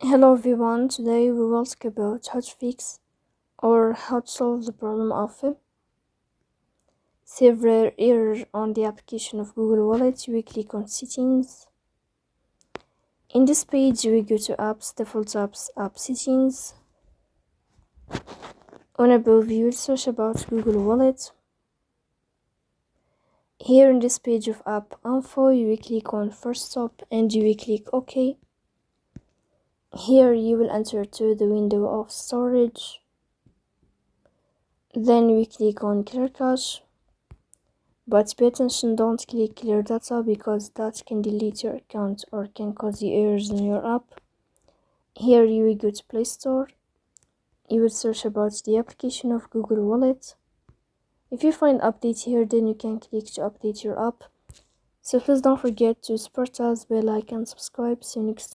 Hello everyone, today we will talk about how to fix or how to solve the problem of several errors on the application of Google Wallet. We click on settings. In this page we go to apps, default apps, app settings. On above you will search about Google Wallet. Here in this page of app info you will click on first stop and you will click OK. Here you will enter to the window of storage. Then we click on clear cache, but pay attention, don't click clear data because that can delete your account or can cause you errors in your app. Here you will go to Play Store. You will search about the application of Google Wallet. If you find update here, then you can click to update your app. So please don't forget to support us by like and subscribe. See you next time.